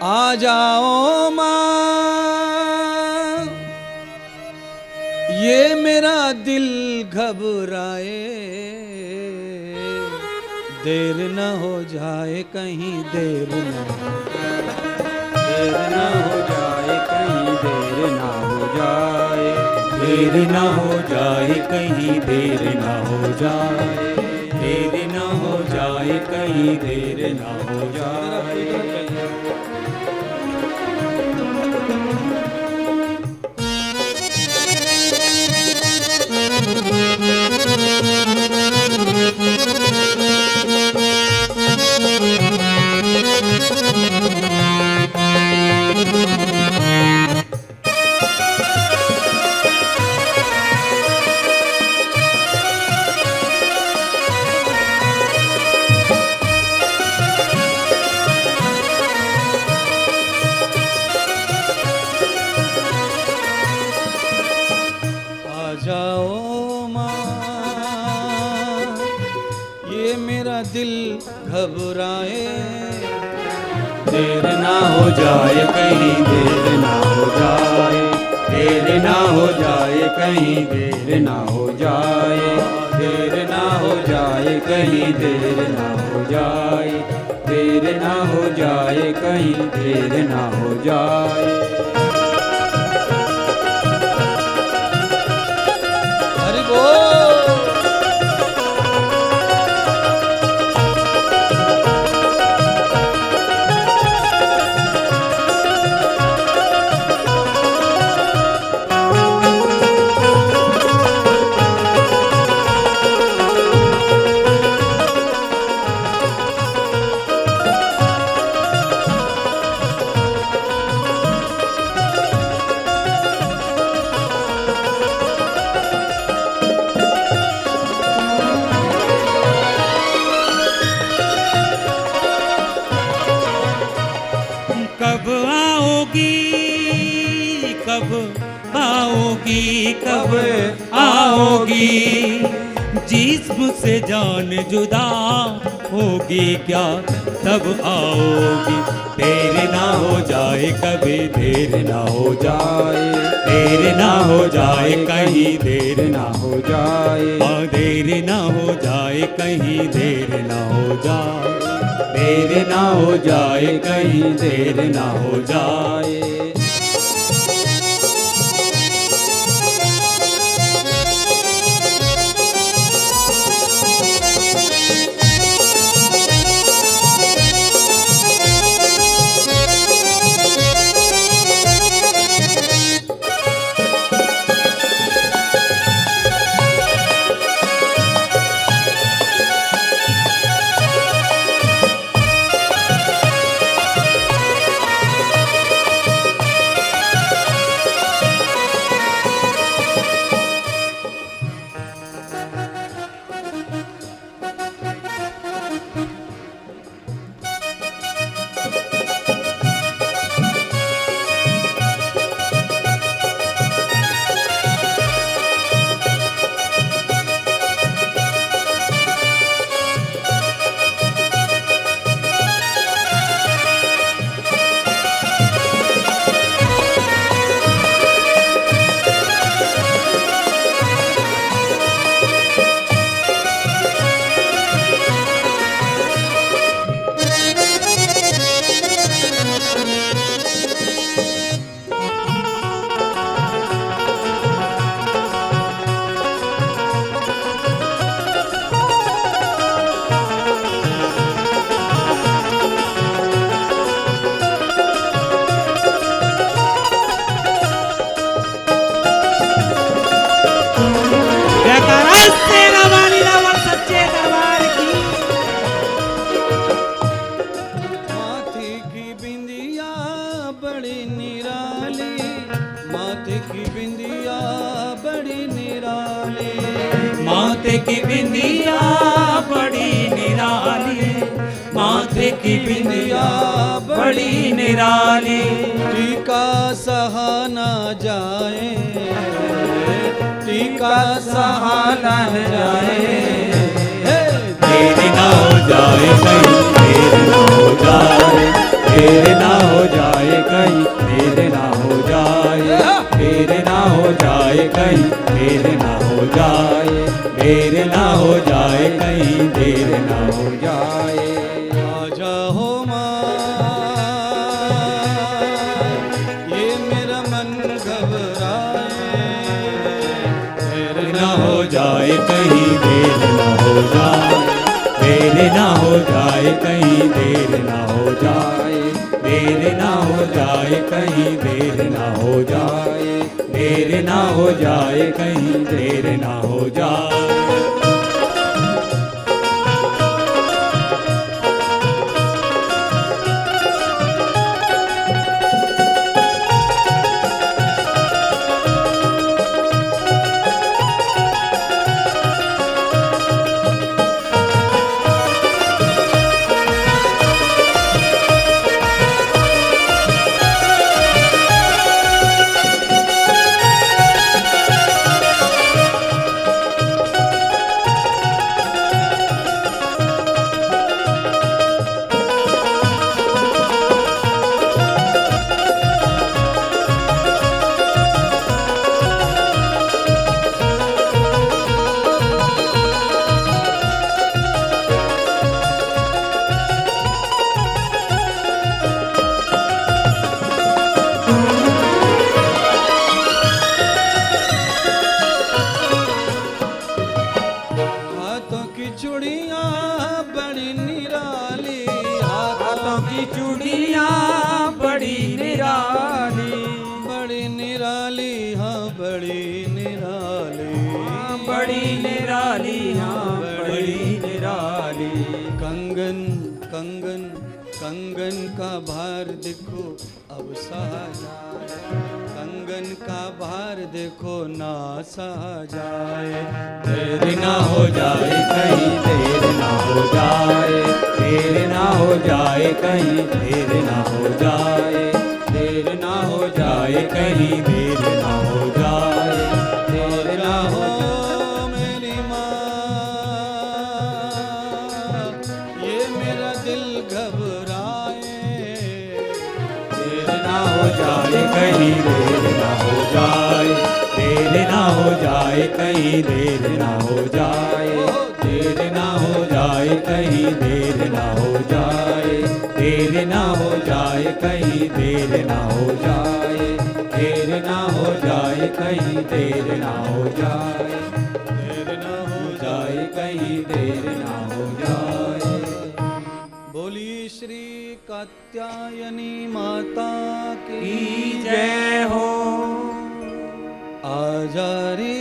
आ जाओ माँ, ये मेरा दिल घबराए, देर न हो जाए कहीं, देर न हो जाए कहीं, देर न हो जाए, देर न हो जाए कहीं, देर न हो जाए, देर न हो जाए कहीं, देर न हो जाए। जाओ माँ, ये मेरा दिल घबराए, देर ना हो जाए कहीं, देर ना हो जाए, देर ना हो जाए कहीं, देर ना हो जाए, देर ना हो जाए कहीं, देर ना हो जाए, देर ना हो जाए कहीं, देर ना हो जाए। हरि बोल। कब आओगी, कब आओगी, कब आओगी, जिस्म से जान जुदा होगी क्या, तब आओगी। देर ना हो जाए कभी, देर ना हो जाए, देर ना हो जाए कहीं, देर ना हो जाए, देर ना हो जाए कहीं, देर ना हो जाए, देर ना हो जाए कहीं, देर ना हो जाए। माथे की बिंदिया बड़ी निराली, माथे की बिंदिया बड़ी निराली, टीका सहा न जाए, टीका सहा न जाए, देर ना हो जाए कहीं, देर ना हो जाए, देर ना हो जाए कहीं देर ना हो जाए, देर ना हो जाए कहीं देर ना हो जाए। आजा हो माँ, ये मेरा मन घबराए, देर ना हो जाए कहीं देर ना हो जाए, देर ना हो जाए कहीं देर ना हो जाए, देर ना हो जाए कहीं देर ना हो जाए, देर ना हो जाए कहीं देर ना हो जाए। हाथों की चूड़ियाँ बड़ी निराली, हाथों की चूड़ियाँ बड़ी निराली, बड़ी निराली, हाँ बड़ी निराली, बड़ी निराली, हाँ बड़ी निराली। कंगन कंगन कंगन का भार देखो अब सहा जाए, कंगन का भार देखो ना सहा जाए। देर ना हो जाए कहीं देर ना हो जाए, देर ना हो जाए कहीं देर ना हो जाए, देर ना हो जाए कहीं देर ना हो जाए, देर ना हो मेरी माँ, ये मेरा दिल घबराए, देर ना हो जाए कहीं देर ना हो जाए, देर ना हो जाए कहीं देर ना हो जाए, देर ना हो जाए कहीं देर ना हो जाए, देर ना हो जाए कहीं देर ना हो जाए, देर ना हो जाए कहीं देर ना हो जाए, देर ना हो जाए कहीं देर ना हो जाए। बोली श्री कात्यायनी माता की की जय हो। आजा रे